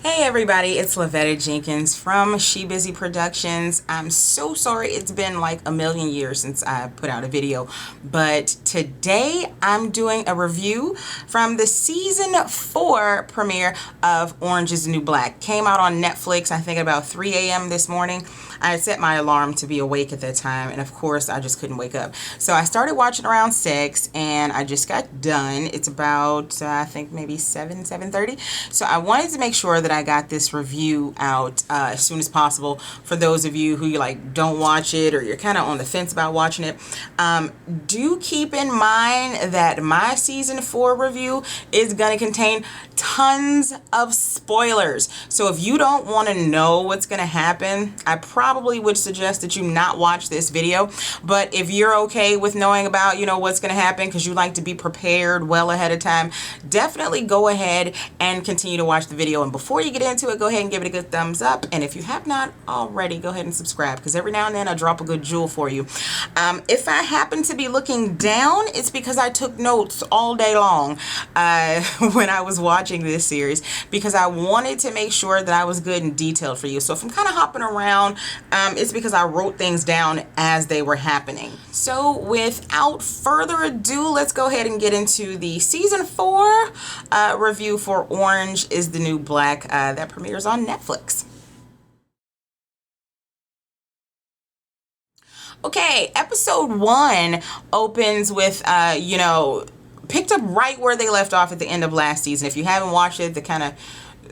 Hey everybody, it's Lavetta Jenkins from SheBusy Productions. I'm so sorry it's been like a million years since I put out a video, but today I'm doing a review from the season 4 premiere of Orange is the New Black. Came out on Netflix, I think about 3 a.m. this morning. I had set my alarm to be awake at that time, and of course I just couldn't wake up. So I started watching around 6 and I just got done. It's about I think maybe 7:30. So I wanted to make sure that I got this review out as soon as possible for those of you who don't watch it or you're kind of on the fence about watching it. Do keep in mind that my season 4 review is going to contain tons of spoilers. So if you don't want to know what's going to happen, I probably would suggest that you not watch this video. But if you're okay with knowing about, what's going to happen because you like to be prepared well ahead of time, definitely go ahead and continue to watch the video. And before you get into it, go ahead and give it a good thumbs up. And if you have not already, go ahead and subscribe because every now and then I drop a good jewel for you. If I happen to be looking down, it's because I took notes all day long when I was watching this series because I wanted to make sure that I was good and detailed for you. So if I'm kind of hopping around, it's because I wrote things down as they were happening. So without further ado, let's go ahead and get into the season 4 review for Orange is the New Black that premieres on Netflix. Okay, episode 1 opens with, picked up right where they left off at the end of last season. If you haven't watched it,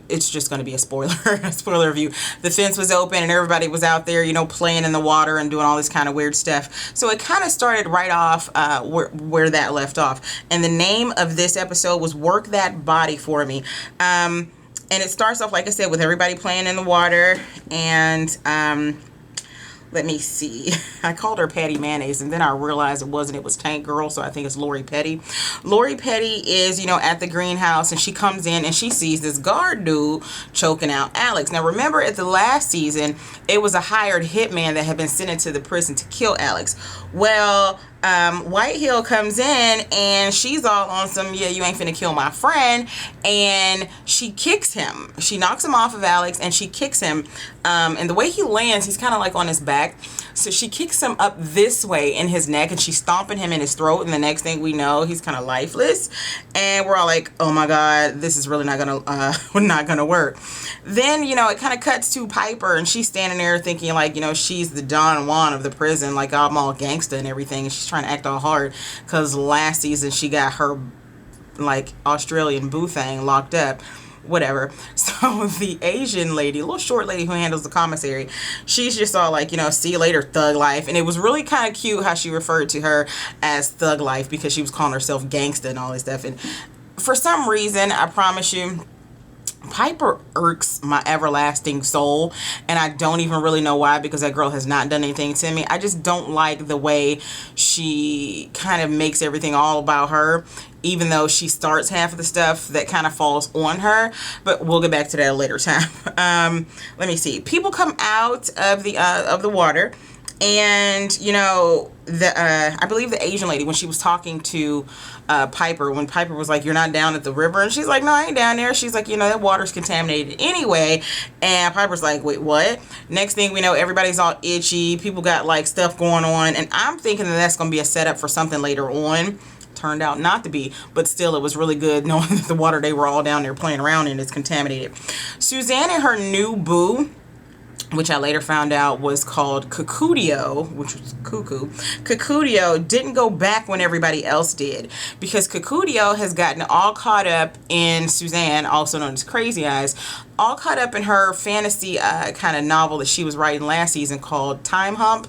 it's just going to be a spoiler, a spoiler review. The fence was open and everybody was out there, playing in the water and doing all this kind of weird stuff. So it kind of started right off where that left off. And the name of this episode was Work That Body For Me. And it starts off, like I said, with everybody playing in the water and, let me see. I called her Patty Mayonnaise, and then I realized it wasn't. It was Tank Girl, so I think it's Lori Petty. Lori Petty is, at the greenhouse, and she comes in and she sees this guard dude choking out Alex. Now, remember at the last season, it was a hired hitman that had been sent into the prison to kill Alex. Well, White Hill comes in and she's all on some, yeah, you ain't finna kill my friend, and she kicks him. She knocks him off of Alex and she kicks him, and the way he lands, he's kind of like on his back, so she kicks him up this way in his neck and she's stomping him in his throat, and the next thing we know, he's kind of lifeless, and we're all like, oh my god, this is really not gonna work. Then it kind of cuts to Piper, and she's standing there thinking like, she's the Don Juan of the prison, like I'm all gangsta and everything, and she's trying to act all hard because last season she got her like Australian boo thing locked up, whatever. So the Asian lady, a little short lady who handles the commissary, she's just all like, see you later, thug life. And it was really kind of cute how she referred to her as thug life because she was calling herself gangsta and all this stuff. And for some reason, I promise you, Piper irks my everlasting soul, and I don't even really know why, because that girl has not done anything to me. I just don't like the way she kind of makes everything all about her, even though she starts half of the stuff that kind of falls on her, but we'll get back to that a later time. Let me see. People come out of the water, and I believe the Asian lady, when she was talking to Piper, when Piper was like, you're not down at the river, and she's like, no, I ain't down there. She's like, that water's contaminated anyway. And Piper's like, wait, what? Next thing we know, everybody's all itchy, people got like stuff going on, and I'm thinking that that's gonna be a setup for something later on. Turned out not to be, but still it was really good knowing that the water they were all down there playing around in is contaminated. Suzanne and her new boo, which I later found out was called Cucudio, which was cuckoo. Cucudio didn't go back when everybody else did, because Cucudio has gotten all caught up in Suzanne, also known as Crazy Eyes, all caught up in her fantasy kind of novel that she was writing last season called Time Hump.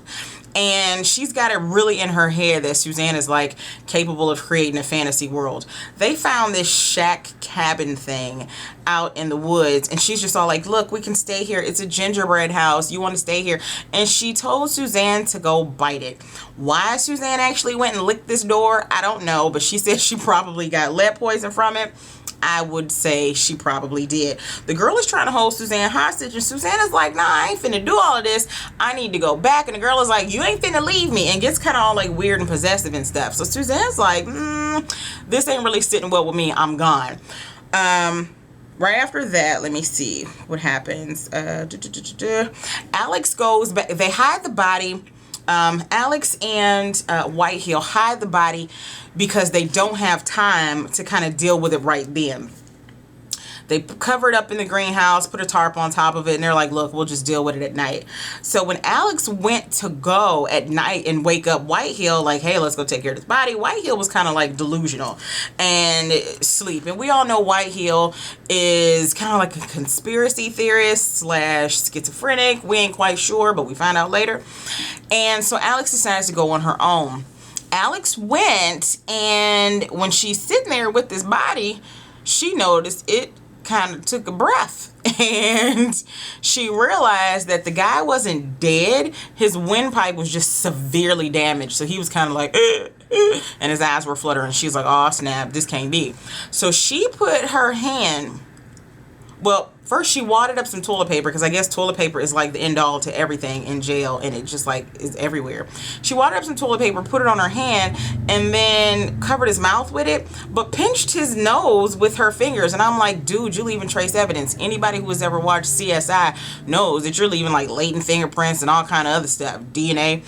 And she's got it really in her head that Suzanne is like capable of creating a fantasy world. They found this shack cabin thing out in the woods, and she's just all like, look, we can stay here. It's a gingerbread house. You want to stay here? And she told Suzanne to go bite it. Why Suzanne actually went and licked this door, I don't know, but she said she probably got lead poison from it. I would say she probably did. The girl is trying to hold Suzanne hostage, and Suzanne is like, nah, I ain't finna do all of this. I need to go back. And the girl is like, you ain't finna leave me, and gets kind of all like weird and possessive and stuff. So Suzanne's like, this ain't really sitting well with me. I'm gone. right after that, let me see what happens. Alex goes back. They hide the body. Alex and Whitehill hide the body because they don't have time to kind of deal with it right then. They cover it up in the greenhouse, put a tarp on top of it, and they're like, look, we'll just deal with it at night. So when Alex went to go at night and wake up Whitehill, like, hey, let's go take care of this body, Whitehill was kind of like delusional and sleep. And we all know Whitehill is kind of like a conspiracy theorist slash schizophrenic. We ain't quite sure, but we find out later. And so Alex decides to go on her own. Alex went, and when she's sitting there with this body, she noticed it kind of took a breath, and she realized that the guy wasn't dead. His windpipe was just severely damaged, so he was kind of like and his eyes were fluttering. She's like, oh snap, this can't be. So she put her hand, well, first she wadded up some toilet paper, because I guess toilet paper is like the end all to everything in jail, and it just like is everywhere. She wadded up some toilet paper, put it on her hand, and then covered his mouth with it, but pinched his nose with her fingers. And I'm like, dude, you're leaving trace evidence. Anybody who has ever watched CSI knows that you're leaving like latent fingerprints and all kind of other stuff, DNA.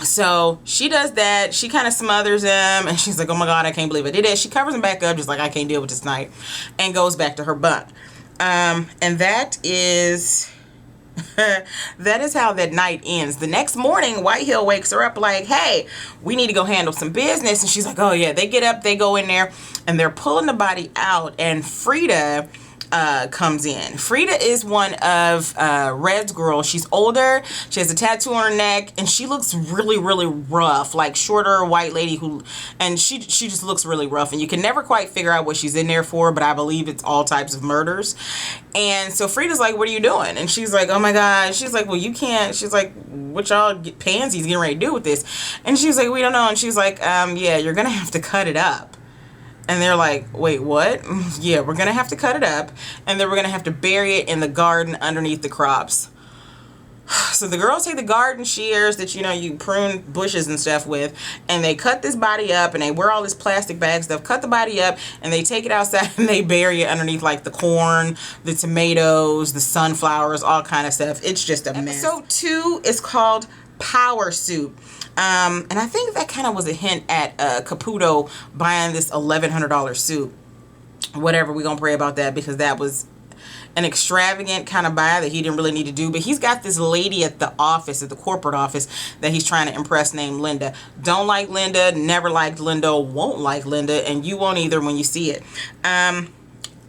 So she does that. She kind of smothers him, and she's like, oh my God, I can't believe I did it. She covers him back up, just like, I can't deal with this night, and goes back to her bunk. And that is that is how that night ends. The next morning, Whitehill wakes her up like, hey, we need to go handle some business. And she's like, oh yeah. They get up, they go in there, and they're pulling the body out, and Frida comes in. Frida is one of Red's girls. She's older. She has a tattoo on her neck, and she looks really, really rough, like shorter white lady and she just looks really rough, and you can never quite figure out what she's in there for, but I believe it's all types of murders. And so Frida's like, what are you doing? And she's like, oh my God. She's like, well, you can't. She's like, what y'all pansies getting ready to do with this? And she's like, we don't know. And she's like, yeah, you're gonna have to cut it up. And they're like, wait, what? Yeah, we're going to have to cut it up, and then we're going to have to bury it in the garden underneath the crops. So the girls take the garden shears that, you prune bushes and stuff with, and they cut this body up, and they wear all this plastic bag stuff, cut the body up, and they take it outside, and they bury it underneath like the corn, the tomatoes, the sunflowers, all kind of stuff. It's just a mess. Episode 2 is called Power Soup. And I think that kind of was a hint at Caputo buying this $1,100 suit. Whatever, we're going to pray about that, because that was an extravagant kind of buy that he didn't really need to do. But he's got this lady at the office, at the corporate office, that he's trying to impress named Linda. Don't like Linda, never liked Linda, won't like Linda, and you won't either when you see it.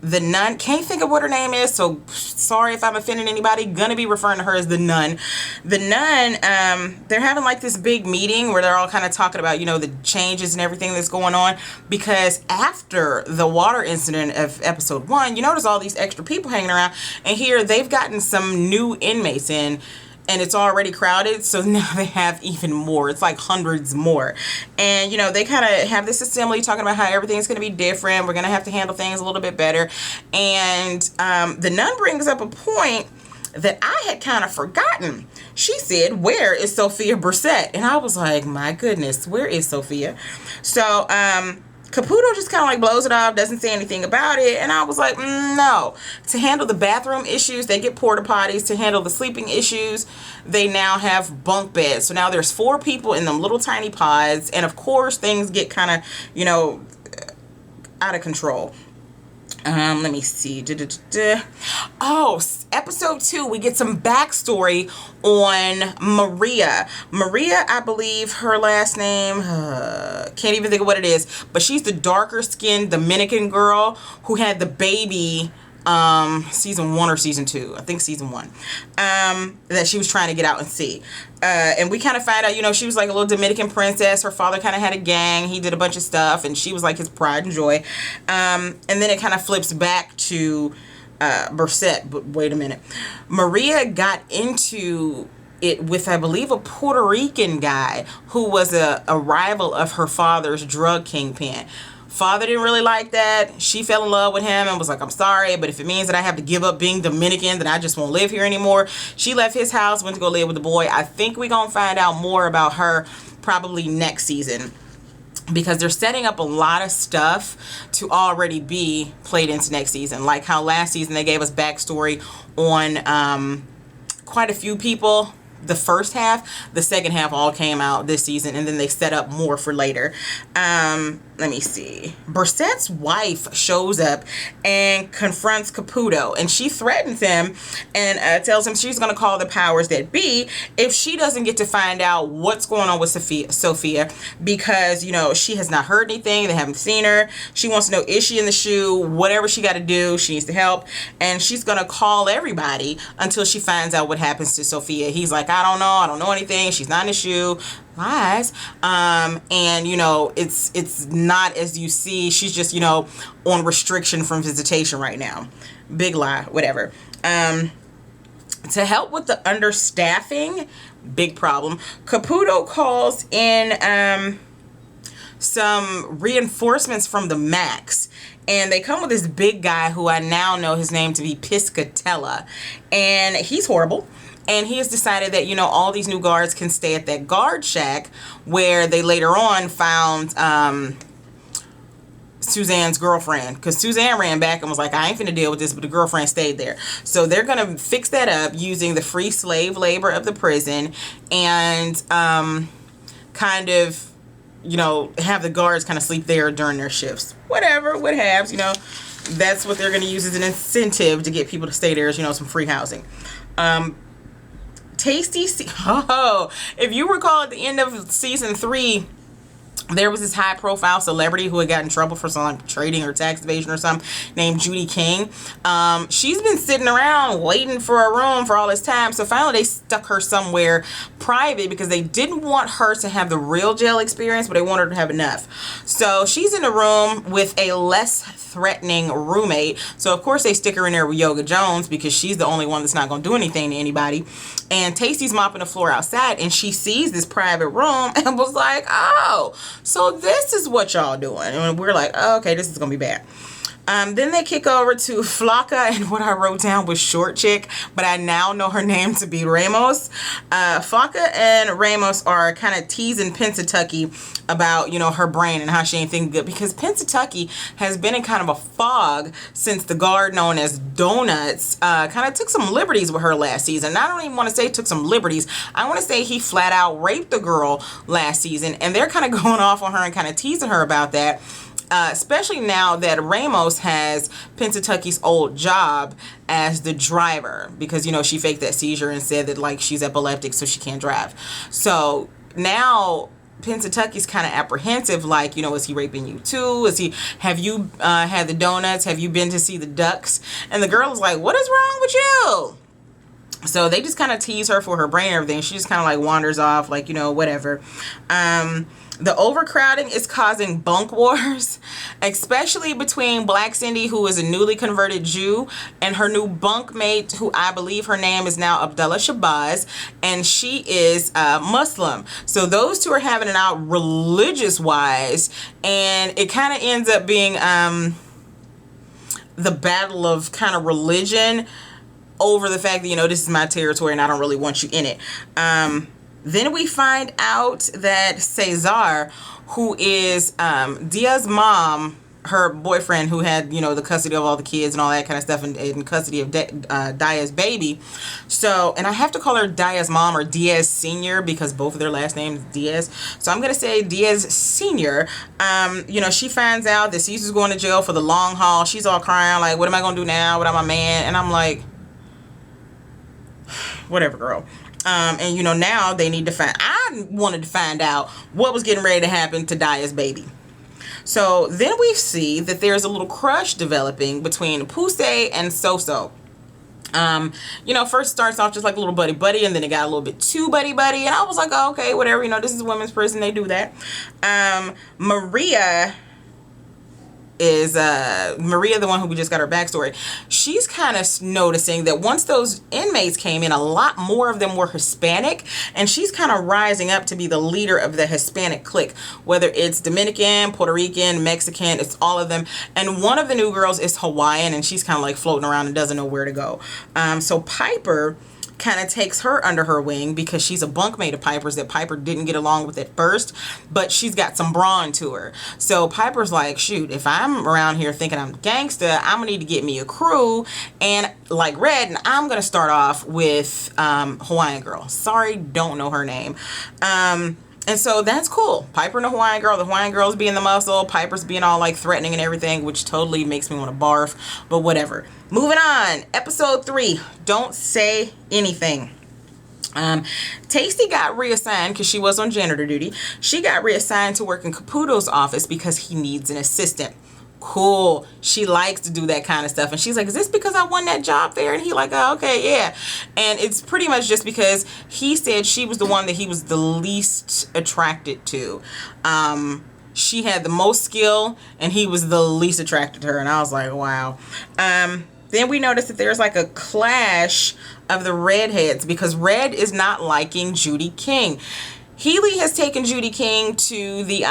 The nun, can't think of what her name is, so sorry if I'm offending anybody. Gonna be referring to her as the nun. The nun, they're having like this big meeting where they're all kind of talking about, the changes and everything that's going on, because after the water incident of episode 1, you notice all these extra people hanging around, and here they've gotten some new inmates in, and it's already crowded, so now they have even more. It's like hundreds more. And, they kind of have this assembly talking about how everything's going to be different. We're going to have to handle things a little bit better. And the nun brings up a point that I had kind of forgotten. She said, where is Sophia Brissett? And I was like, my goodness, where is Sophia? So, Caputo just kind of like blows it off, doesn't say anything about it, and I was like, no. To handle the bathroom issues, they get porta potties. To handle the sleeping issues, they now have bunk beds. So now there's 4 people in them little tiny pods, and of course things get kind of, out of control. Let me see. Oh, episode 2, we get some backstory on Maria. Maria, I believe her last name, can't even think of what it is, but she's the darker skinned Dominican girl who had the baby, season 1 or season 2, I think season 1, that she was trying to get out and see. And we kind of find out, she was like a little Dominican princess. Her father kind of had a gang. He did a bunch of stuff, and she was like his pride and joy. And then it kind of flips back to Brissett. But wait a minute. Maria got into it with, I believe, a Puerto Rican guy who was a rival of her father's drug kingpin. Father didn't really like that. She fell in love with him and was like, I'm sorry, but if it means that I have to give up being Dominican, then I just won't live here anymore. She left his house, went to go live with the boy. I think we're going to find out more about her probably next season. because they're setting up a lot of stuff to already be played into next season. Like how last season they gave us backstory on quite a few people. The first half, the second half all came out this season, and then they set up more for later. Let me see. Bursett's wife shows up and confronts Caputo, and she threatens him and tells him she's going to call the powers that be if she doesn't get to find out what's going on with Sophia, because, you know, she has not heard anything. They haven't seen her. She wants to know, is she in the shoe? Whatever she got to do, she needs to help, and she's going to call everybody until she finds out what happens to Sophia. He's like, I don't know anything. She's not in the shoe. Lies. And you know, it's not as you see. She's just, you know, on restriction from visitation right now. Big lie. Whatever. To help with the understaffing, big problem, Caputo calls in some reinforcements from the Max, and they come with this big guy who I now know his name to be Piscatella, and he's horrible. And he has decided that, you know, all these new guards can stay at that guard shack where they later on found Suzanne's girlfriend. Because Suzanne ran back and was like, I ain't finna deal with this, but the girlfriend stayed there. So they're going to fix that up using the free slave labor of the prison and kind of, you know, have the guards kind of sleep there during their shifts. Whatever, what haves, you know. That's what they're going to use as an incentive to get people to stay there, is, you know, some free housing. If you recall at the end of season 3, there was this high profile celebrity who had gotten in trouble for some like trading or tax evasion or something, named Judy King. She's been sitting around waiting for a room for all this time, so finally they stuck her somewhere private because they didn't want her to have the real jail experience, but they wanted her to have enough. So she's in a room with a less threatening roommate, so of course they stick her in there with Yoga Jones because she's the only one that's not going to do anything to anybody. And Tasty's mopping the floor outside, and she sees this private room and was like, oh, so this is what y'all doing. And we're like, oh, okay, this is gonna be bad. Then they kick over to Flocka, and what I wrote down was short chick, but I now know her name to be Ramos. Flocka and Ramos are kind of teasing Pennsatucky about, you know, her brain and how she ain't thinking good, because Pennsatucky has been in kind of a fog since the guard known as Donuts kind of took some liberties with her last season. And I don't even want to say took some liberties. I want to say he flat out raped the girl last season, and they're kind of going off on her and kind of teasing her about that. Especially now that Ramos has Pennsatucky's old job as the driver, because, you know, she faked that seizure and said that, like, she's epileptic so she can't drive. So now Pennsatucky's kind of apprehensive, like, you know, is he raping you too? Have you had the donuts? Have you been to see the ducks? And the girl is like, what is wrong with you? So they just kind of tease her for her brain and everything. She just kind of like wanders off, like, you know, whatever. The overcrowding is causing bunk wars, especially between Black Cindy, who is a newly converted Jew, and her new bunkmate, who I believe her name is now Abdullah Shabazz, and she is Muslim. So those two are having it out religious-wise, and it kind of ends up being the battle of kind of religion over the fact that, you know, this is my territory and I don't really want you in it. Then we find out that Cesar, who is Dia's mom, her boyfriend who had, you know, the custody of all the kids and all that kind of stuff, and in custody of Dia's baby. So, and I have to call her Dia's mom or Diaz Senior because both of their last names Diaz. So I'm going to say Diaz Senior. You know, she finds out that Caesar's going to jail for the long haul. She's all crying like, what am I going to do now without my man? And I'm like, whatever, girl. And, you know, now they need to I wanted to find out what was getting ready to happen to Dia's baby. So then we see that there's a little crush developing between Pusey and Soso. You know, first starts off just like a little buddy-buddy, and then it got a little bit too buddy-buddy, and I was like, oh, okay, whatever, you know, this is women's prison, they do that. Maria is Maria, the one who we just got her backstory. She's kind of noticing that once those inmates came in, a lot more of them were Hispanic, and she's kind of rising up to be the leader of the Hispanic clique, whether it's Dominican, Puerto Rican, Mexican, it's all of them. And one of the new girls is Hawaiian, and she's kind of like floating around and doesn't know where to go. So Piper kind of takes her under her wing because she's a bunkmate of Piper's that Piper didn't get along with at first, but she's got some brawn to her. So Piper's like, shoot, if I'm around here thinking I'm gangsta, I'm gonna need to get me a crew, and like Red, and I'm gonna start off with Hawaiian Girl. Sorry, don't know her name. And so that's cool. Piper and the Hawaiian Girl. The Hawaiian Girl's being the muscle. Piper's being all like threatening and everything, which totally makes me want to barf. But whatever. Moving on. Episode 3. Don't Say Anything. Tasty got reassigned because she was on janitor duty. She got reassigned to work in Caputo's office because he needs an assistant. Cool. She likes to do that kind of stuff. And she's like, is this because I won that job fair? And he like, oh, okay, yeah. And it's pretty much just because he said she was the one that he was the least attracted to. She had the most skill and he was the least attracted to her. And I was like, wow. Then we noticed that there's like a clash of the redheads because Red is not liking Judy King. Healy has taken Judy King to the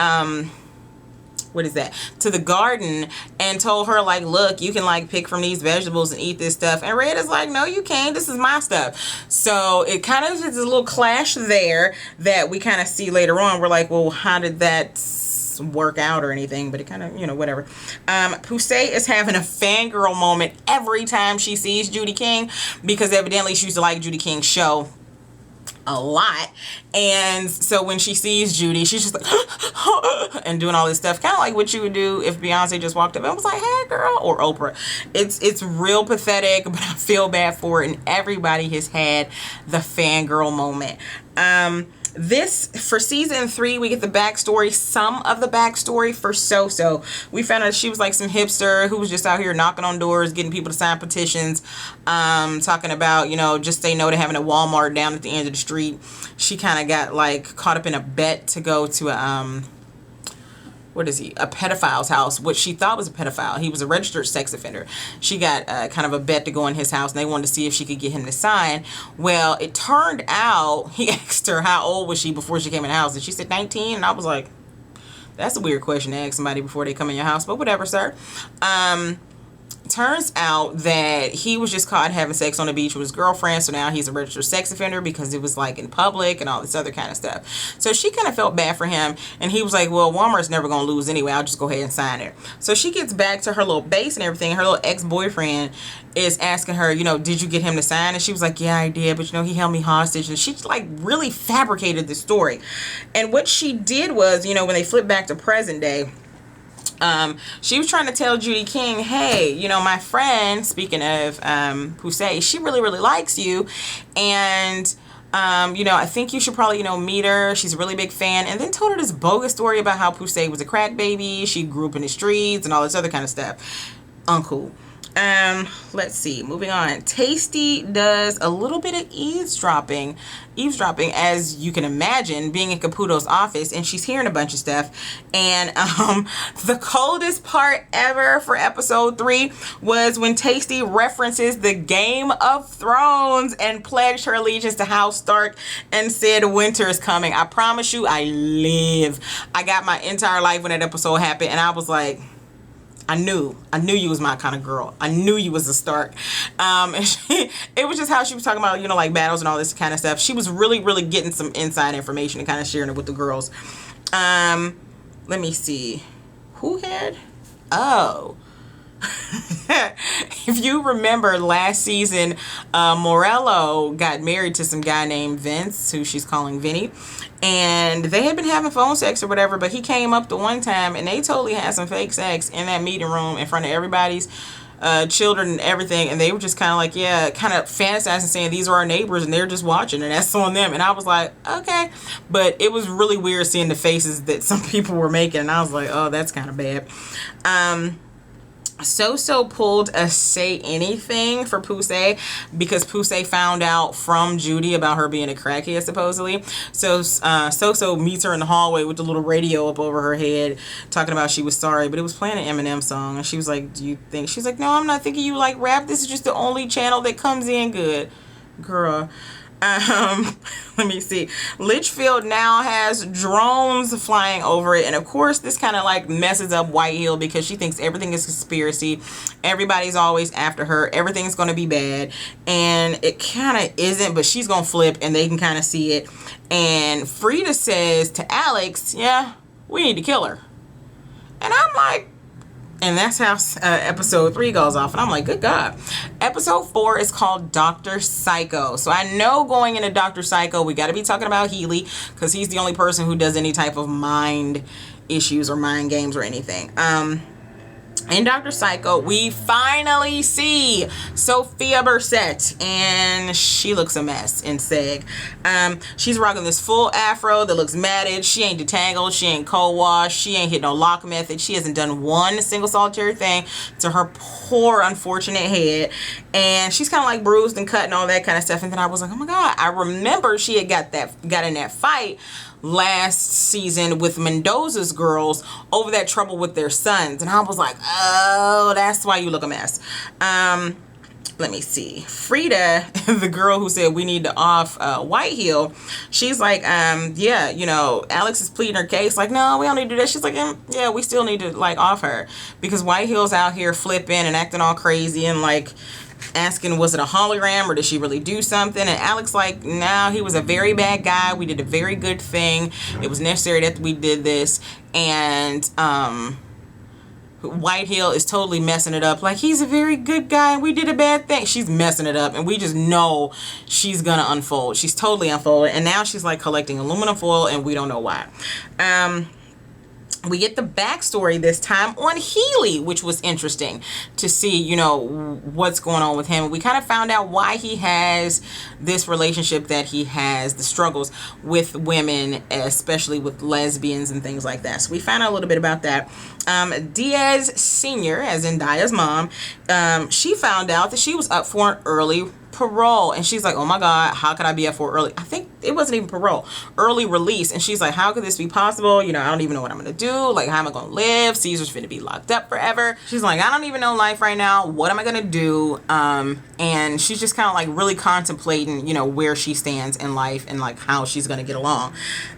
to the garden and told her like, look, you can like pick from these vegetables and eat this stuff. And Red is like, no, you can't. This is my stuff. So it kind of is a little clash there that we kind of see later on. We're like, well, how did that work out or anything? But it kind of, you know, whatever. Pusey is having a fangirl moment every time she sees Judy King because evidently she used to like Judy King's show a lot, and so when she sees Judy, she's just like and doing all this stuff, kind of like what you would do if Beyonce just walked up and was like, hey girl, or Oprah. It's real pathetic, but I feel bad for it, and everybody has had the fangirl moment. This, for season 3, we get the backstory, some of the backstory for So-So. We found out she was like some hipster who was just out here knocking on doors, getting people to sign petitions, talking about, you know, just say no to having a Walmart down at the end of the street. She kind of got like caught up in a bet to go to a, a pedophile's house, what she thought was a pedophile. He was a registered sex offender. She got kind of a bet to go in his house, and they wanted to see if she could get him to sign. Well, it turned out, he asked her how old was she before she came in the house, and she said 19, and I was like, that's a weird question to ask somebody before they come in your house, but whatever, sir. Turns out that he was just caught having sex on the beach with his girlfriend, so now he's a registered sex offender because it was like in public and all this other kind of stuff. So she kind of felt bad for him, and he was like, well, Walmart's never gonna lose anyway, I'll just go ahead and sign it. So she gets back to her little base and everything, and her little ex-boyfriend is asking her, you know, did you get him to sign? And she was like, yeah, I did, but you know, he held me hostage. And she like really fabricated the story. And what she did was, you know, when they flipped back to present day, she was trying to tell Judy King, hey, you know, my friend, speaking of Pusey, she really, really likes you, and you know, I think you should probably, you know, meet her. She's a really big fan. And then told her this bogus story about how Pusey was a crack baby. She grew up in the streets and all this other kind of stuff. Uncool. Let's see, moving on. Tasty does a little bit of eavesdropping, as you can imagine, being in Caputo's office, and she's hearing a bunch of stuff. And the coldest part ever for episode 3 was when Tasty references the Game of Thrones and pledged her allegiance to House Stark and said winter is coming. I promise you, I got my entire life when that episode happened, and I was like, I knew you was my kind of girl. I knew you was a Stark. And it was just how she was talking about, you know, like battles and all this kind of stuff. She was really, really getting some inside information and kind of sharing it with the girls. Let me see. Who had? Oh. If you remember last season, Morello got married to some guy named Vince, who she's calling Vinny, and they had been having phone sex or whatever, but he came up the one time and they totally had some fake sex in that meeting room in front of everybody's children and everything, and they were just kind of like, yeah, kind of fantasizing, saying these are our neighbors and they're just watching and that's on them. And I was like, okay, but it was really weird seeing the faces that some people were making, and I was like, oh, that's kind of bad. So pulled a say anything for Pusey because Pusey found out from Judy about her being a crackhead supposedly. So So meets her in the hallway with the little radio up over her head talking about she was sorry, but it was playing an Eminem song, and she was like, do you think? She's like, no, I'm not thinking you like rap. This is just the only channel that comes in good, girl. Let me see. Litchfield now has drones flying over it, and of course this kind of like messes up White Hill because she thinks everything is conspiracy. Everybody's always after her. Everything's going to be bad, and it kind of isn't, but she's going to flip and they can kind of see it. And Frida says to Alex, yeah, we need to kill her. And I'm like, and that's how episode 3 goes off. And I'm like, good God. Episode 4 is called Dr. Psycho. So I know going into Dr. Psycho, we got to be talking about Healy because he's the only person who does any type of mind issues or mind games or anything. In Dr. Psycho, we finally see Sophia Bursett, and she looks a mess in Seg. She's rocking this full afro that looks matted. She ain't detangled. She ain't co-washed. She ain't hit no lock method. She hasn't done one single solitary thing to her poor, unfortunate head. And she's kind of like bruised and cut and all that kind of stuff. And then I was like, oh my God, I remember she had got in that fight last season with Mendoza's girls over that trouble with their sons. And I was like, oh, that's why you look a mess. Let me see. Frida, the girl who said we need to off White Hill, she's like, yeah, you know, Alex is pleading her case. Like, no, we don't need to do that. She's like, yeah, we still need to like off her because White Hill's out here flipping and acting all crazy and like asking, was it a hologram or did she really do something? And Alex like, no, he was a very bad guy. We did a very good thing. It was necessary that we did this. And White Hill is totally messing it up. Like, he's a very good guy and we did a bad thing. She's messing it up and we just know she's gonna unfold. She's totally unfolded. And now she's like collecting aluminum foil and we don't know why. We get the backstory this time on Healy, which was interesting to see, you know, what's going on with him. We kind of found out why he has this relationship that he has, the struggles with women, especially with lesbians and things like that. So we found out a little bit about that. Diaz Sr., as in Dia's mom, she found out that she was up for an early parole, and she's like, oh my God, how could I be up for early? I think it wasn't even parole, early release. And she's like, how could this be possible? You know, I don't even know what I'm gonna do. Like, how am I gonna live? Caesar's finna be locked up forever. She's like, I don't even know life right now. What am I gonna do? And she's just kind of like really contemplating, you know, where she stands in life and like how she's gonna get along.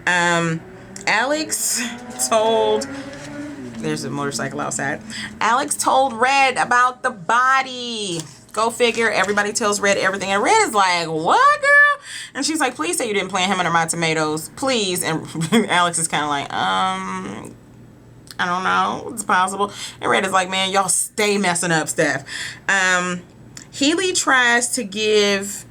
Alex told, there's a motorcycle outside. Alex told Red about the body. Go figure. Everybody tells Red everything. And Red is like, what, girl? And she's like, please say you didn't plant him under my tomatoes. Please. And Alex is kind of like, I don't know. It's possible. And Red is like, man, y'all stay messing up stuff. Healy tries to give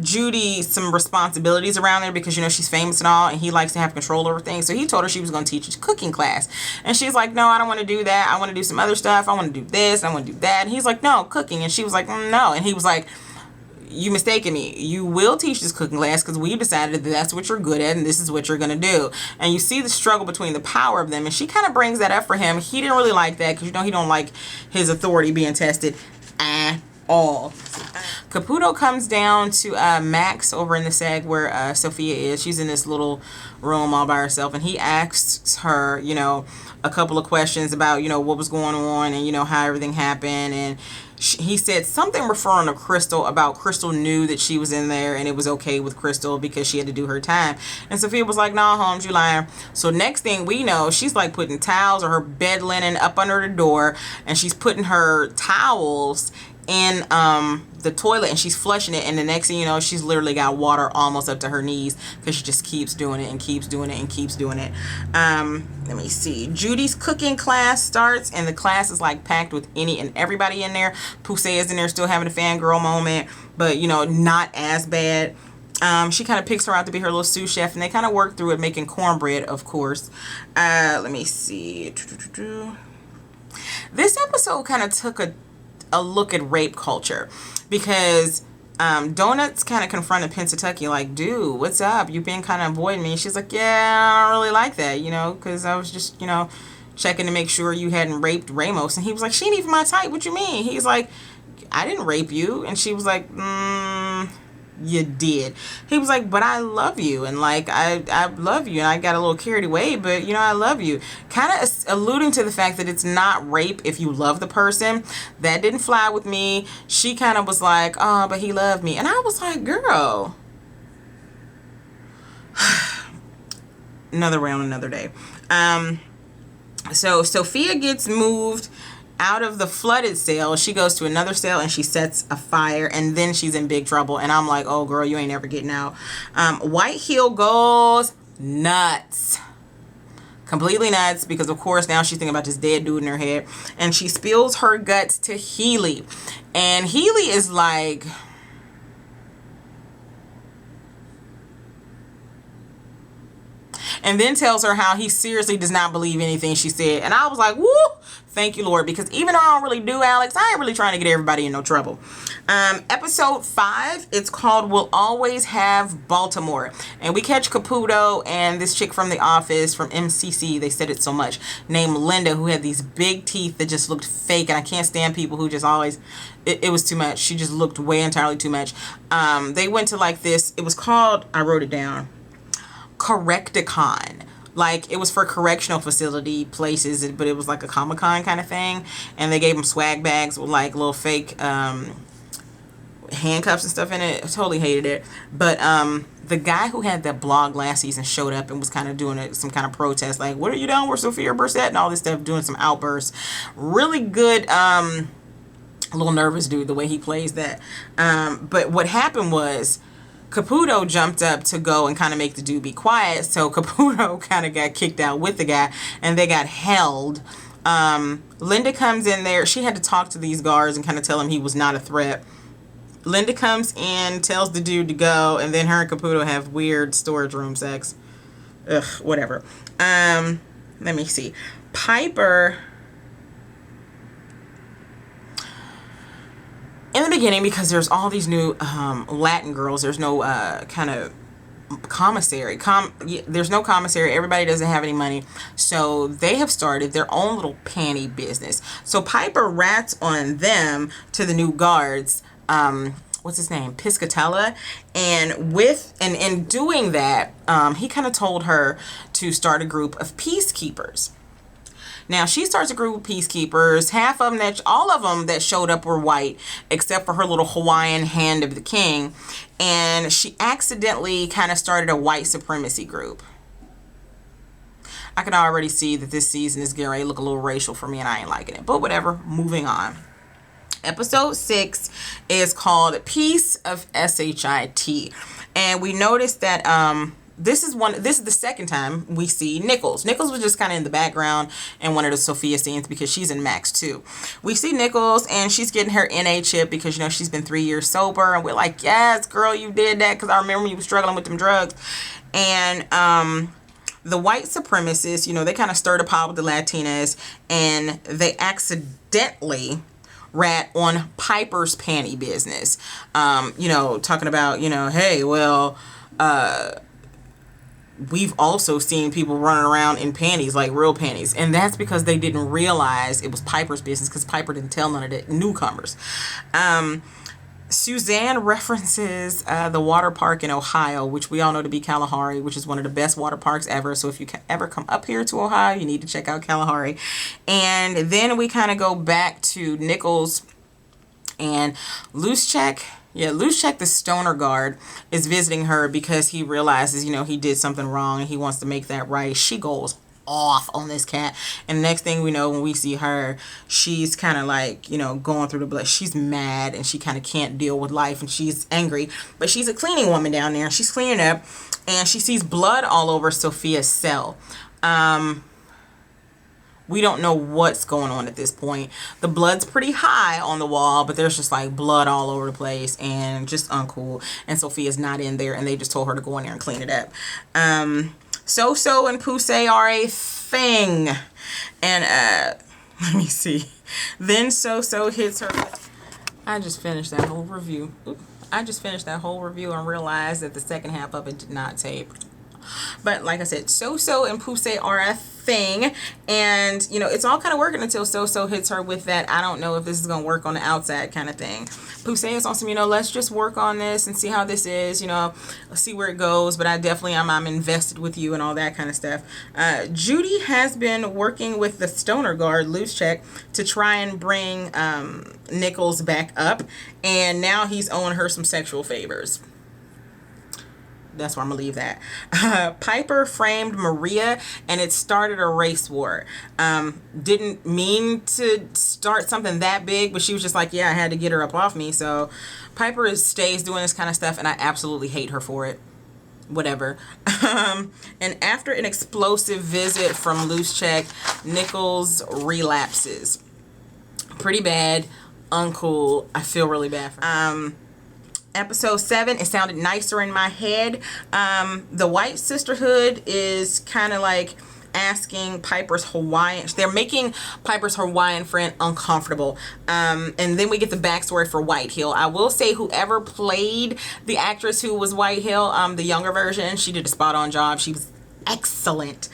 Judy some responsibilities around there because, you know, she's famous and all, and he likes to have control over things. So he told her she was going to teach a cooking class, and she's like, no, I don't want to do that. I want to do some other stuff. I want to do this. I want to do that. And he's like, no, cooking. And she was like, no. And he was like, you mistaken me. You will teach this cooking class because we decided that that's what you're good at and this is what you're going to do. And you see the struggle between the power of them, and she kind of brings that up for him. He didn't really like that because, you know, he don't like his authority being tested at all. Caputo comes down to Max over in the SAG where Sophia is. She's in this little room all by herself, and he asks her, you know, a couple of questions about, you know, what was going on and, you know, how everything happened. And he said something referring to Crystal, about Crystal knew that she was in there and it was okay with Crystal because she had to do her time. And Sophia was like, nah, Holmes, you lying. So next thing we know, she's like putting towels or her bed linen up under the door, and she's putting her towels in the toilet and she's flushing it, and the next thing you know, she's literally got water almost up to her knees because she just keeps doing it and keeps doing it and keeps doing it. Let me see. Judy's cooking class starts, and the class is like packed with any and everybody in there. Poussey is in there still having a fangirl moment, but, you know, not as bad. She kind of picks her out to be her little sous chef, and they kind of work through it, making cornbread, of course. Let me see. This episode kind of took a look at rape culture because Donuts kind of confronted Pennsatucky like, dude, what's up? You've been kind of avoiding me. She's like, yeah, I don't really like that, you know, because I was just, you know, checking to make sure you hadn't raped Ramos. And he was like, she ain't even my type. What you mean? He's like, I didn't rape you. And she was like, you did. He was like, but I love you, and like I love you, and I got a little carried away, but, you know, I love you, kind of alluding to the fact that it's not rape if you love the person. That didn't fly with me. She kind of was like, oh, but he loved me, and I was like, girl, another round, another day. So Sophia gets moved out of the flooded cell. She goes to another cell and she sets a fire, and then she's in big trouble. And I'm like, oh girl, you ain't never getting out. White Heel goes nuts. Completely nuts, because of course now she's thinking about this dead dude in her head, and she spills her guts to Healy, and Healy is like, and then tells her how he seriously does not believe anything she said. And I was like, woo, thank you, Lord, because even though I don't really do Alex, I ain't really trying to get everybody in no trouble. Episode 5, it's called We'll Always Have Baltimore. And we catch Caputo and this chick from The Office, from MCC, they said it so much, named Linda, who had these big teeth that just looked fake. And I can't stand people who just always, it was too much. She just looked way entirely too much. They went to like this, it was called, I wrote it down, Correcticon. Like, it was for correctional facility places, but it was like a Comic-Con kind of thing. And they gave them swag bags with like little fake handcuffs and stuff in it. I totally hated it. But the guy who had that blog last season showed up and was kind of doing some kind of protest, like, what are you doing with Sophia Bursette and all this stuff, doing some outbursts. Really good, a little nervous dude, the way he plays that. But what happened was, Caputo jumped up to go and kind of make the dude be quiet. So Caputo kind of got kicked out with the guy, and they got held. Linda comes in there. She had to talk to these guards and kind of tell him he was not a threat. Linda comes in, tells the dude to go, and then her and Caputo have weird storage room sex. Ugh, whatever. Let me see. Piper, in the beginning, because there's all these new Latin girls, there's no kind of commissary. There's no commissary. Everybody doesn't have any money. So they have started their own little panty business. So Piper rats on them to the new guards. What's his name? Piscatella. And in doing that, he kind of told her to start a group of peacekeepers. Now she starts a group of peacekeepers. All of them that showed up were white, except for her little Hawaiian hand of the king. And she accidentally kind of started a white supremacy group. I can already see that this season is getting ready to look a little racial for me, and I ain't liking it. But whatever, moving on. Episode 6 is called Piece of SHIT. And we noticed that this is the second time we see Nichols. Nichols was just kind of in the background in one of the Sophia scenes because she's in Max too. We see Nichols and she's getting her NA chip because, you know, she's been 3 years sober, and we're like, yes, girl, you did that, because I remember you were struggling with them drugs. And the white supremacists, you know, they kind of stirred a pot with the Latinas, and they accidentally rat on Piper's panty business. You know, talking about, you know, hey, well, we've also seen people running around in panties, like real panties. And that's because they didn't realize it was Piper's business, because Piper didn't tell none of the newcomers. Suzanne references the water park in Ohio, which we all know to be Kalahari, which is one of the best water parks ever. So if you ever come up here to Ohio, you need to check out Kalahari. And then we kind of go back to Nichols and Luschek. Yeah, Luschek, the stoner guard, is visiting her because he realizes, you know, he did something wrong and he wants to make that right. She goes off on this cat, and the next thing we know, when we see her, she's kind of like, you know, going through the blood. She's mad and she kind of can't deal with life, and she's angry, but she's a cleaning woman down there, and she's cleaning up, and she sees blood all over Sophia's cell. We don't know what's going on at this point. The blood's pretty high on the wall, but there's just like blood all over the place and just uncool. And Sophia's not in there, and they just told her to go in there and clean it up. So and Poussey are a thing. And let me see. Then So hits her. I just finished that whole review. And realized that the second half of it did not tape. But like I said, So and Poussey are a thing, and you know, it's all kind of working until So hits her with that I don't know if this is gonna work on the outside kind of thing. Poussey is awesome, you know, let's just work on this and see how this is, you know, see where it goes, but I'm invested with you and all that kind of stuff. Judy has been working with the stoner guard Luschek to try and bring Nichols back up, and now he's owing her some sexual favors. That's where I'm gonna leave that. Piper framed Maria, and it started a race war. Didn't mean to start something that big, but she was just like, yeah, I had to get her up off me. So Piper stays doing this kind of stuff, and I absolutely hate her for it. Whatever. And after an explosive visit from Loose Check, Nichols relapses. Pretty bad. Uncool. I feel really bad for him. Episode 7, it sounded nicer in my head. The White Sisterhood is kind of like asking Piper's Hawaiian, they're making Piper's Hawaiian friend uncomfortable. And then we get the backstory for White Hill. I will say whoever played the actress who was White Hill, the younger version, she did a spot on job. She was excellent.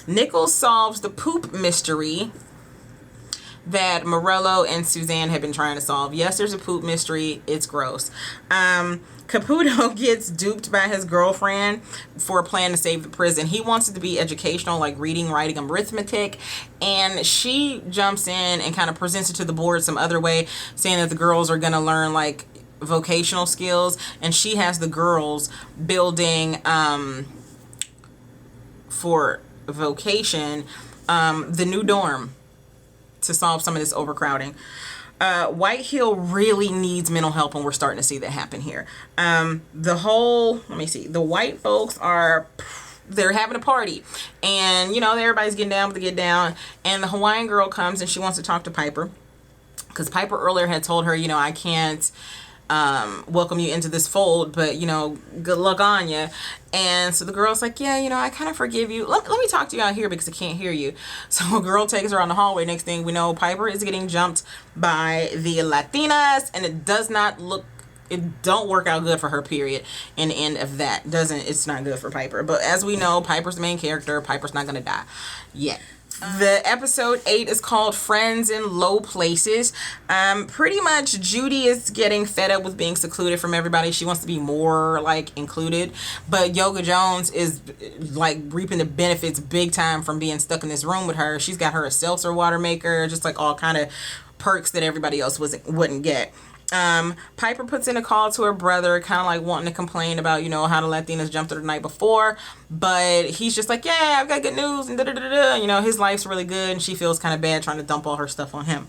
Nichols solves the poop mystery that Morello and Suzanne have been trying to solve. Yes, there's a poop mystery. It's gross. Caputo gets duped by his girlfriend for a plan to save the prison. He wants it to be educational, like reading, writing, arithmetic. And she jumps in and kind of presents it to the board some other way, saying that the girls are going to learn like vocational skills. And she has the girls building for vocation the new dorm to solve some of this overcrowding. White Hill really needs mental help, and we're starting to see that happen here. The white folks they're having a party, and everybody's getting down with the get down, and the Hawaiian girl comes and she wants to talk to Piper, because Piper earlier had told her, I can't welcome you into this fold, but good luck on you. And so the girl's like, yeah, I kind of forgive you. Let me talk to you out here because I can't hear you. So a girl takes her on the hallway. Next thing we know, Piper is getting jumped by the Latinas, and it don't work out good for her, period. And the end of that it's not good for Piper. But as we know, Piper's the main character. Piper's not gonna die yet. The episode 8 is called Friends in Low Places. Pretty much Judy is getting fed up with being secluded from everybody. She wants to be more like included, but Yoga Jones is like reaping the benefits big time from being stuck in this room with her. She's got her a seltzer water maker, just like all kind of perks that everybody else wouldn't get. Piper puts in a call to her brother, kind of like wanting to complain about, how the Latinas jumped her the night before, but he's just like, yeah, I've got good news, and his life's really good, and she feels kind of bad trying to dump all her stuff on him.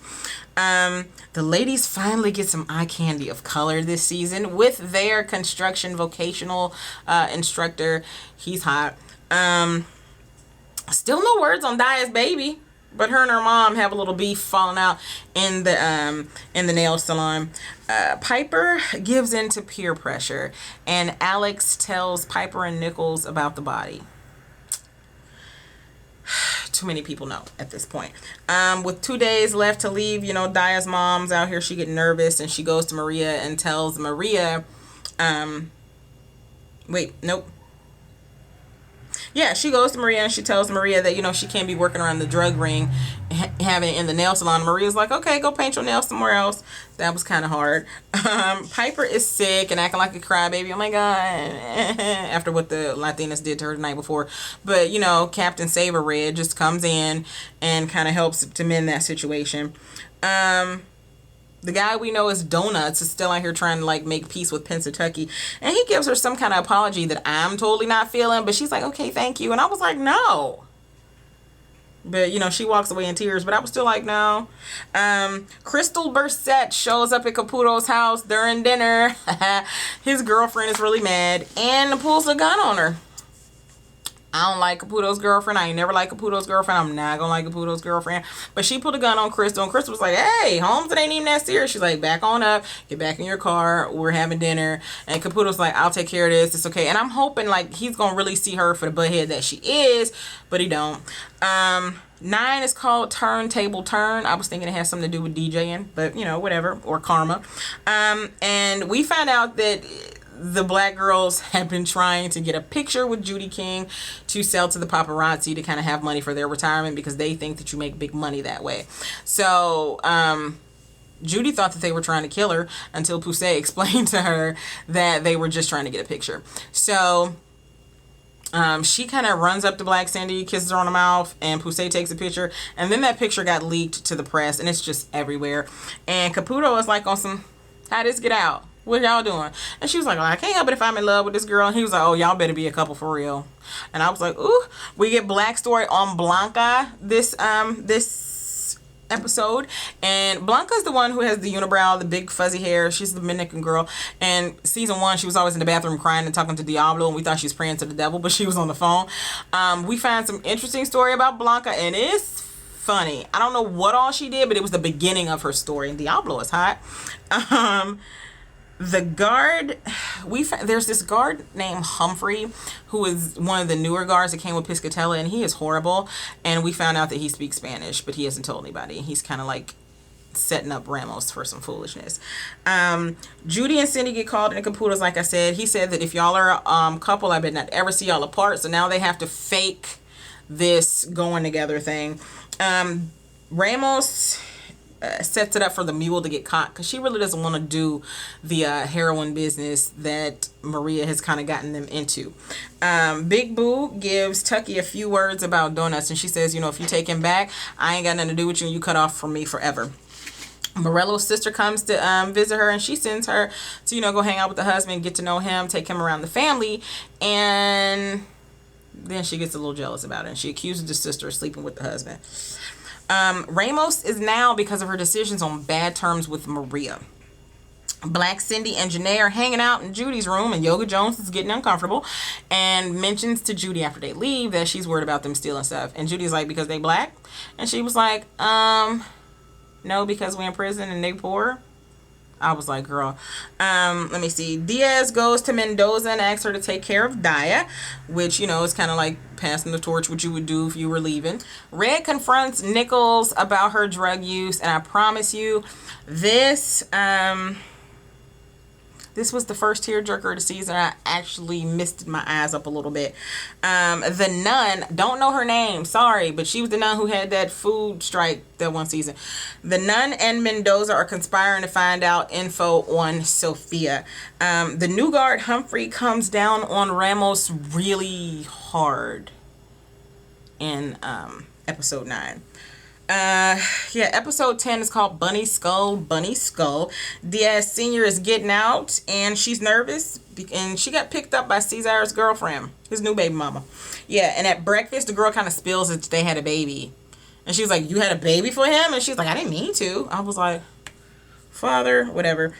The ladies finally get some eye candy of color this season with their construction vocational instructor. He's hot. Still no words on Daya's baby, but her and her mom have a little beef falling out in the nail salon. Piper gives in to peer pressure, and Alex tells Piper and Nichols about the body. Too many people know at this point. With 2 days left to leave, Daya's mom's out here. She getting nervous, and she goes to Maria and tells Maria, she goes to Maria and she tells Maria that, she can't be working around the drug ring, having it in the nail salon. And Maria's like, okay, go paint your nails somewhere else. That was kind of hard. Piper is sick and acting like a crybaby. Oh my God. After what the Latinas did to her the night before. But, Captain Saber Red just comes in and kind of helps to mend that situation. The guy we know as Donuts is still out here trying to make peace with Pennsatucky, and he gives her some kind of apology that I'm totally not feeling, but she's like, okay, thank you. And I was like, no. But she walks away in tears, but I was still like, no. Crystal Bursett shows up at Caputo's house during dinner. His girlfriend is really mad and pulls a gun on her. I don't like Caputo's girlfriend. I ain't never liked Caputo's girlfriend. I'm not gonna like Caputo's girlfriend. But she put a gun on Crystal, and Crystal was like, hey, Holmes, it ain't even that serious. She's like, back on up. Get back in your car. We're having dinner. And Caputo's like, I'll take care of this. It's okay. And I'm hoping, he's gonna really see her for the butthead that she is, but he don't. 9 is called Turntable Turn. I was thinking it has something to do with DJing, but, whatever. Or karma. And we find out that the black girls have been trying to get a picture with Judy King to sell to the paparazzi to kind of have money for their retirement, because they think that you make big money that way. So Judy thought that they were trying to kill her until Poussey explained to her that they were just trying to get a picture. So she kind of runs up to Black Sandy, kisses her on the mouth, and Poussey takes a picture. And then that picture got leaked to the press, and it's just everywhere. And Caputo is like on some, how'd this get out? What y'all doing? And she was like, oh, I can't help it if I'm in love with this girl. And he was like, oh, y'all better be a couple for real. And I was like, ooh. We get Black story on Blanca this episode. And Blanca's the one who has the unibrow, the big fuzzy hair. She's the Dominican girl. And season 1, she was always in the bathroom crying and talking to Diablo, and we thought she was praying to the devil, but she was on the phone. We found some interesting story about Blanca, and it's funny. I don't know what all she did, but it was the beginning of her story. And Diablo is hot. The guard, there's this guard named Humphrey, who is one of the newer guards that came with Piscatella, and he is horrible. And we found out that he speaks Spanish, but he hasn't told anybody. He's kind of like setting up Ramos for some foolishness. Judy and Cindy get called into computers, like I said. He said that if y'all are a couple, I bet not ever see y'all apart. So now they have to fake this going together thing. Ramos sets it up for the mule to get caught because she really doesn't want to do the heroin business that Maria has kind of gotten them into. Big Boo gives Tucky a few words about donuts, and she says, you know, if you take him back, I ain't got nothing to do with you, and you cut off from me forever. Morello's sister comes to visit her, and she sends her to, you know, go hang out with the husband, get to know him, take him around the family, and then she gets a little jealous about it, and she accuses the sister of sleeping with the husband. Ramos is now, because of her decisions, on bad terms with Maria. Black, Cindy, and Janae are hanging out in Judy's room, and Yoga Jones is getting uncomfortable and mentions to Judy after they leave that she's worried about them stealing stuff. And Judy's like, because they black? And she was like, no, because we're in prison and they poor. I was like, girl. Let me see. Diaz goes to Mendoza and asks her to take care of Daya, which, you know, is kind of like passing the torch, what you would do if you were leaving. Red confronts Nichols about her drug use, and I promise you, this was the first tearjerker of the season. I actually misted my eyes up a little bit. The nun, don't know her name, sorry, but she was the nun who had that food strike that one season. The nun and Mendoza are conspiring to find out info on Sophia. The new guard, Humphrey, comes down on Ramos really hard in episode 9. Episode 10 is called Bunny Skull, Bunny Skull. Diaz Sr. is getting out, and she's nervous, and she got picked up by Cesar's girlfriend, his new baby mama. Yeah, and at breakfast, the girl kind of spills that they had a baby. And she was like, you had a baby for him? And she's like, I didn't mean to. I was like, father, whatever.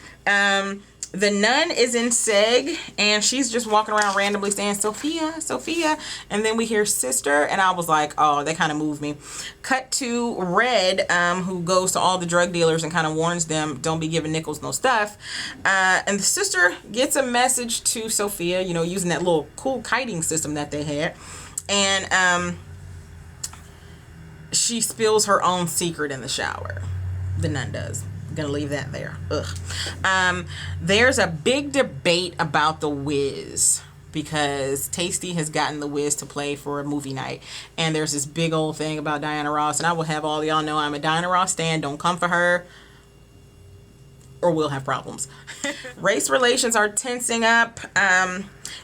The nun is in Seg, and she's just walking around randomly saying, Sophia, Sophia. And then we hear sister, and I was like, oh, that kind of moved me. Cut to Red, who goes to all the drug dealers and kind of warns them, don't be giving Nichols no stuff. And the sister gets a message to Sophia, you know, using that little cool kiting system that they had. And she spills her own secret in the shower. The nun does. Gonna leave that there. Ugh. There's a big debate about the Wiz because Tasty has gotten the Wiz to play for a movie night, and there's this big old thing about Diana Ross, and I will have all y'all know I'm a Diana Ross stan. Don't come for her or we'll have problems. Race relations are tensing up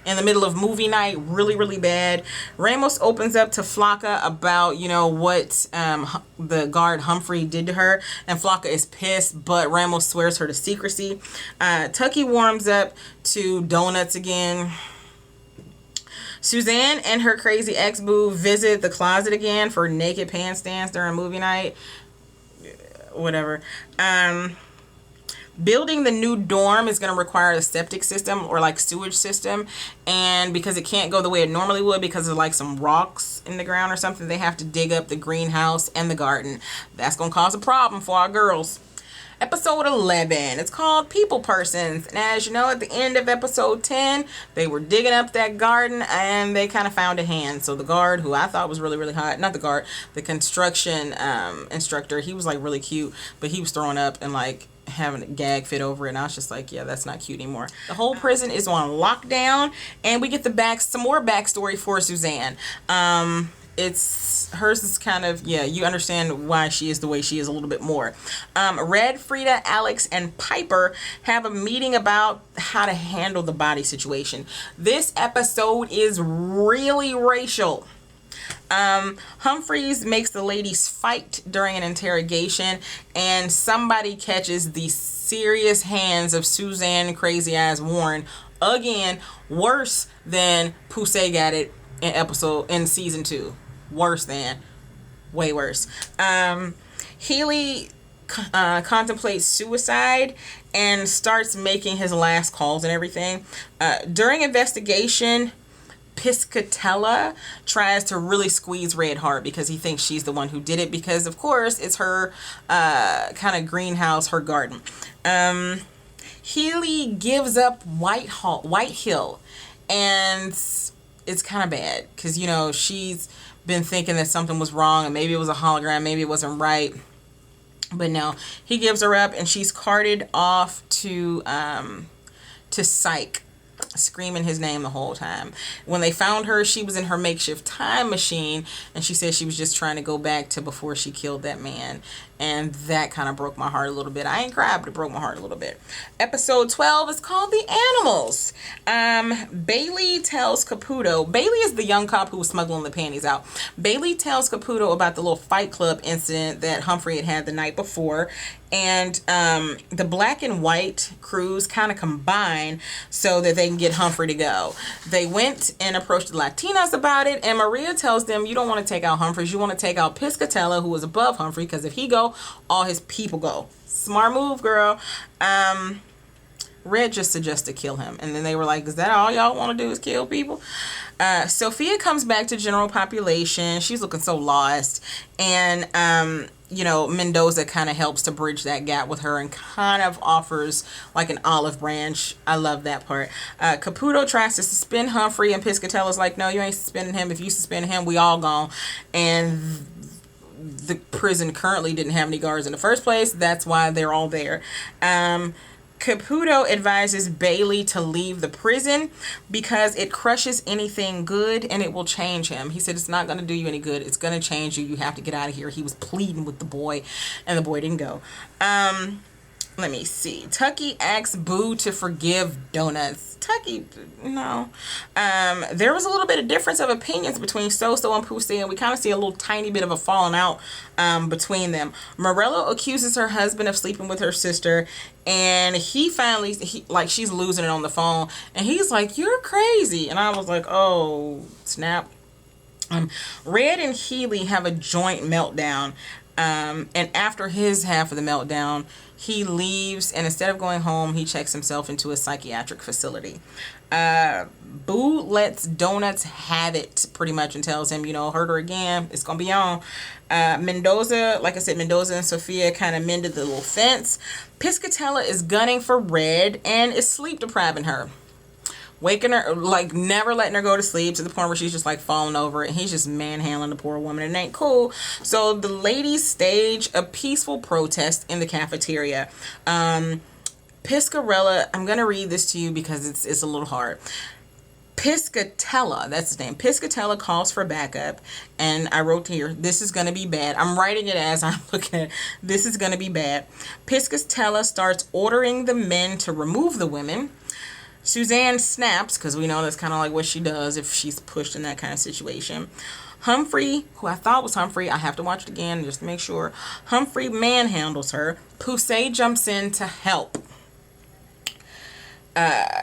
in the middle of movie night, really bad. Ramos opens up to Flocka about, you know, what the guard Humphrey did to her, and Flocka is pissed, but Ramos swears her to secrecy. Tucky warms up to donuts again. Suzanne and her crazy ex-boo visit the closet again for naked pants dance during movie night. Whatever. Building the new dorm is going to require a septic system or like sewage system, and because it can't go the way it normally would because of like some rocks in the ground or something, they have to dig up the greenhouse and the garden. That's going to cause a problem for our girls. Episode 11, it's called People Persons, and as you know, at the end of episode 10, they were digging up that garden and they kind of found a hand. So the guard, who I thought was really hot, not the guard, the construction instructor, he was like really cute, but he was throwing up and like having a gag fit over it, and I was just like, yeah, that's not cute anymore. The whole prison is on lockdown, and we get some more backstory for Suzanne. Hers is kind of, yeah, you understand why she is the way she is a little bit more. Red, Frida, Alex, and Piper have a meeting about how to handle the body situation. This episode is really racial. Humphreys makes the ladies fight during an interrogation, and somebody catches the serious hands of Suzanne Crazy Eyes Warren again, worse than Poussey got it in season 2. Worse than, way worse. Healy contemplates suicide and starts making his last calls and everything. During investigation, Piscatella tries to really squeeze Red Heart because he thinks she's the one who did it, because of course it's her kind of greenhouse, her garden. Healy gives up White Hill, and it's kind of bad because, you know, she's been thinking that something was wrong and maybe it was a hologram, maybe it wasn't right. But no, he gives her up and she's carted off to Psych, screaming his name the whole time. When they found her, she was in her makeshift time machine, and she said she was just trying to go back to before she killed that man. And that kind of broke my heart a little bit. I ain't cried, but it broke my heart a little bit. Episode 12 is called The Animals. Bailey tells Caputo. Bailey is the young cop who was smuggling the panties out. Bailey tells Caputo about the little Fight Club incident that Humphrey had the night before. And the black and white crews kind of combine so that they can get Humphrey to go. They went and approached the Latinas about it, and Maria tells them, you don't want to take out Humphreys, you want to take out Piscatella, who was above Humphrey, because if he go, all his people go. Smart move, girl. Red just suggests to kill him, and then they were like, is that all y'all want to do is kill people? Sophia comes back to general population. She's looking so lost, and you know, Mendoza kind of helps to bridge that gap with her and kind of offers like an olive branch. I love that part. Caputo tries to suspend Humphrey, and Piscatella's like, no, you ain't suspending him. If you suspend him, we all gone. And the prison currently didn't have any guards in the first place. That's why they're all there. Caputo advises Bailey to leave the prison because it crushes anything good and it will change him. He said it's not going to do you any good. It's going to change you. You have to get out of here. He was pleading with the boy, and the boy didn't go. Let me see. Tucky asks Boo to forgive Donuts. Tucky, no. There was a little bit of difference of opinions between Soso and Poussey, and we kind of see a little tiny bit of a falling out between them. Morello accuses her husband of sleeping with her sister, and he finally, she's losing it on the phone, and he's like, you're crazy. And I was like, oh, snap. Red and Healy have a joint meltdown. And after his half of the meltdown, he leaves, and instead of going home, he checks himself into a psychiatric facility. Boo lets Donuts have it pretty much and tells him, you know, hurt her again, it's gonna be on. Mendoza, like I said, Mendoza and Sophia kind of mended the little fence. Piscatella is gunning for Red and is sleep depriving her, waking her, like never letting her go to sleep, to the point where she's just like falling over, and he's just manhandling the poor woman. It ain't cool. So the ladies stage a peaceful protest in the cafeteria. Piscarella, I'm gonna read this to you because it's a little hard. Piscatella, that's his name. Piscatella calls for backup, and I wrote here, this is gonna be bad. I'm writing it as I'm looking at it. This is gonna be bad. Piscatella starts ordering the men to remove the women. Suzanne snaps, because we know that's kind of like what she does if she's pushed in that kind of situation. Humphrey, who I thought was Humphrey, I have to watch it again just to make sure. Humphrey manhandles her. Poussey jumps in to help.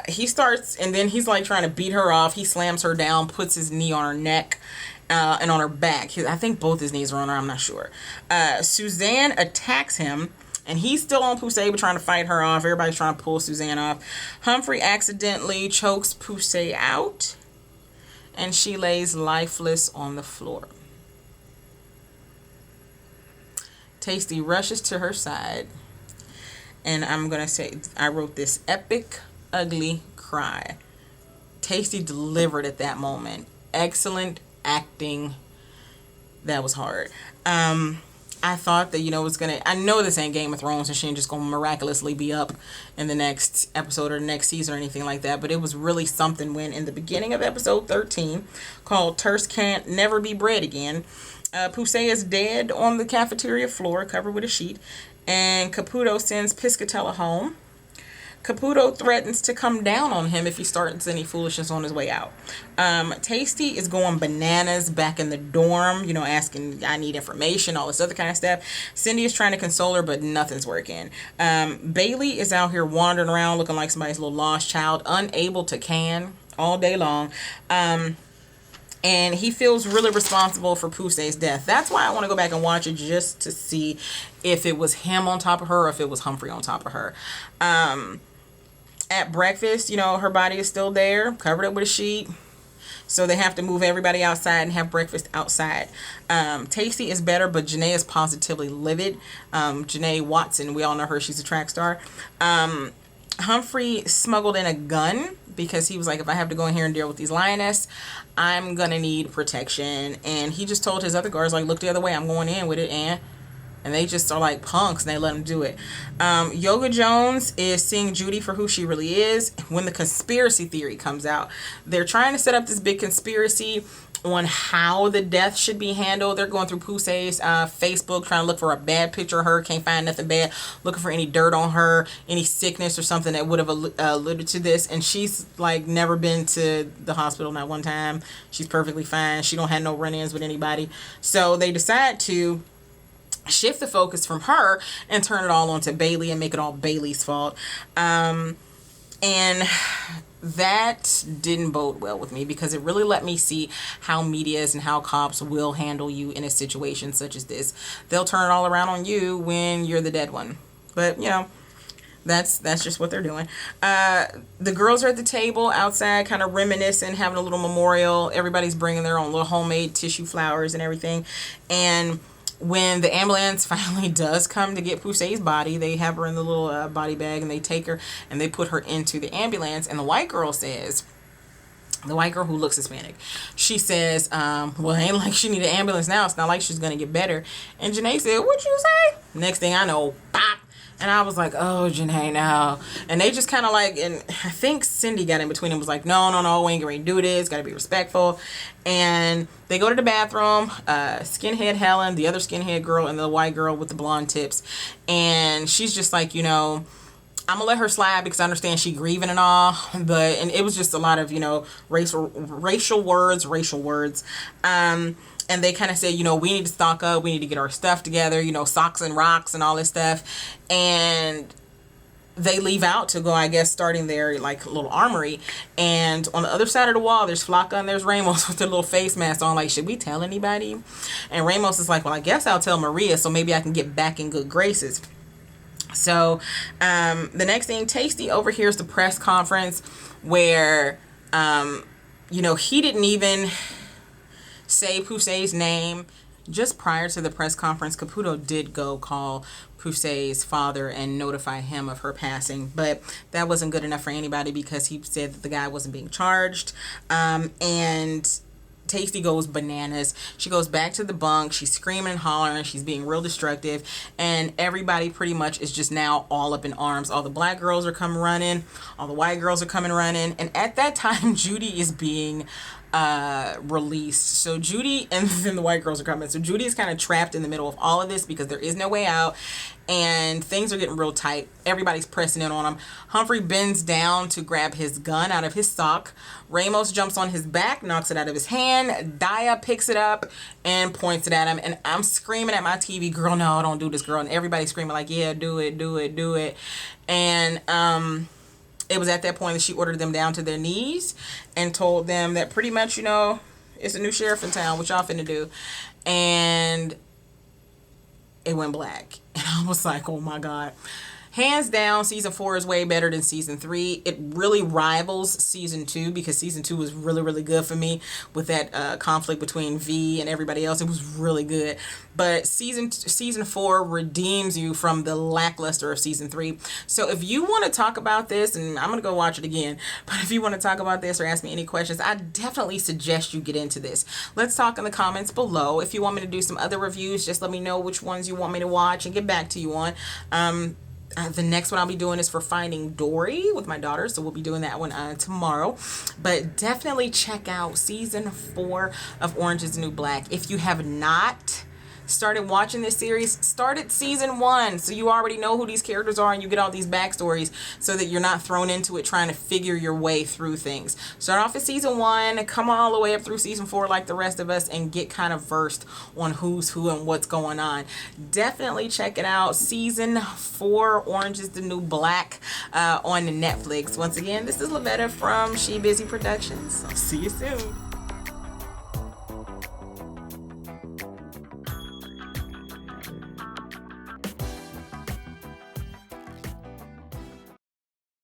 He starts, and then he's like trying to beat her off. He slams her down, puts his knee on her neck and on her back. I think both his knees are on her, I'm not sure. Suzanne attacks him, and he's still on Poussey, but trying to fight her off. Everybody's trying to pull Suzanne off. Humphrey accidentally chokes Poussey out, and she lays lifeless on the floor. Tasty rushes to her side, and I'm going to say, I wrote this epic, ugly cry. Tasty delivered at that moment. Excellent acting. That was hard. I thought that, you know, I know this ain't Game of Thrones and she ain't just gonna miraculously be up in the next episode or the next season or anything like that, but it was really something when in the beginning of episode 13, called Terse Can't Never Be Bred Again, Poussey is dead on the cafeteria floor, covered with a sheet, and Caputo sends Piscatella home. Caputo threatens to come down on him if he starts any foolishness on his way out. Tasty is going bananas back in the dorm, you know, asking, I need information, all this other kind of stuff. Cindy is trying to console her, but nothing's working. Bailey is out here wandering around looking like somebody's little lost child, unable to can all day long. And he feels really responsible for Pusey's death. That's why I want to go back and watch it, just to see if it was him on top of her or if it was Humphrey on top of her. At breakfast, you know, her body is still there, covered up with a sheet. So they have to move everybody outside and have breakfast outside. Tasty is better, but Janae is positively livid. Janae Watson, we all know her. She's a track star. Humphrey smuggled in a gun because he was like, if I have to go in here and deal with these lioness, I'm going to need protection. And he just told his other guards, like, look the other way. I'm going in with it. And they just are like punks and they let him do it. Yoga Jones is seeing Judy for who she really is. When the conspiracy theory comes out, they're trying to set up this big conspiracy on how the death should be handled. They're going through Pusey's Facebook trying to look for a bad picture of her. Can't find nothing bad. Looking for any dirt on her, any sickness or something that would have alluded to this. And she's like never been to the hospital, not one time. She's perfectly fine. She don't have no run-ins with anybody. So they decide to shift the focus from her and turn it all onto Bailey and make it all Bailey's fault. And that didn't bode well with me, because it really let me see how medias and how cops will handle you in a situation such as this. They'll turn it all around on you when you're the dead one. But, you know, that's just what they're doing. The girls are at the table outside kind of reminiscing, having a little memorial. Everybody's bringing their own little homemade tissue flowers and everything. And when the ambulance finally does come to get Pusey's body, they have her in the little body bag, and they take her and they put her into the ambulance. And the white girl says, the white girl who looks Hispanic, she says, well, it ain't like she need an ambulance now. It's not like she's going to get better. And Janae said, what'd you say? Next thing I know, pop. And I was like, oh, Janae, no. And they just kind of like, and I think Cindy got in between them, was like, no, we ain't going to do this. Got to be respectful. And they go to the bathroom. Skinhead Helen, the other skinhead girl, and the white girl with the blonde tips. And she's just like, you know, I'm going to let her slide because I understand she grieving and all. And it was just a lot of, you know, racial words. And they kind of said, you know, we need to stock up. We need to get our stuff together, you know, socks and rocks and all this stuff. And they leave out to go, I guess, starting their, like, little armory. And on the other side of the wall, there's Flocka and there's Ramos with their little face mask on. Like, should we tell anybody? And Ramos is like, well, I guess I'll tell Maria so maybe I can get back in good graces. So the next thing, Tasty overhears the press conference where, you know, he didn't even say Pusey's name. Just prior to the press conference, Caputo did go call Pusey's father and notify him of her passing, but that wasn't good enough for anybody because he said that the guy wasn't being charged. And Tasty goes bananas. She goes back to the bunk. She's screaming and hollering. She's being real destructive. And everybody pretty much is just now all up in arms. All the black girls are coming running. All the white girls are coming running. And at that time, Judy is being released. So Judy, and then the white girls are coming. So Judy is kind of trapped in the middle of all of this because there is no way out. And things are getting real tight. Everybody's pressing in on him. Humphrey bends down to grab his gun out of his sock. Ramos jumps on his back, knocks it out of his hand. Daya picks it up and points it at him. And I'm screaming at my TV, girl, no, don't do this, girl. And everybody's screaming like, yeah, do it. And it was at that point that she ordered them down to their knees and told them that pretty much, you know, it's a new sheriff in town. What y'all finna do? And it went black. And I was like, oh my God. Hands down, season 4 is way better than season 3. It really rivals season 2 because season 2 was really, really good for me with that conflict between V and everybody else. It was really good. But season 4 redeems you from the lackluster of season 3. So if you want to talk about this, and I'm going to go watch it again, but if you want to talk about this or ask me any questions, I definitely suggest you get into this. Let's talk in the comments below. If you want me to do some other reviews, just let me know which ones you want me to watch and get back to you on. The next one I'll be doing is for Finding Dory with my daughter, so we'll be doing that one tomorrow. But definitely check out season 4 of Orange is the New Black. If you have not started watching this series, start at season 1 so you already know who these characters are and you get all these backstories so that you're not thrown into it trying to figure your way through things. Start off at season 1, come all the way up through season 4 like the rest of us, and get kind of versed on who's who and what's going on. Definitely check it out. Season 4, Orange is the New Black, on Netflix. Once again, this is Lavetta from SheBusy Productions. I'll see you soon.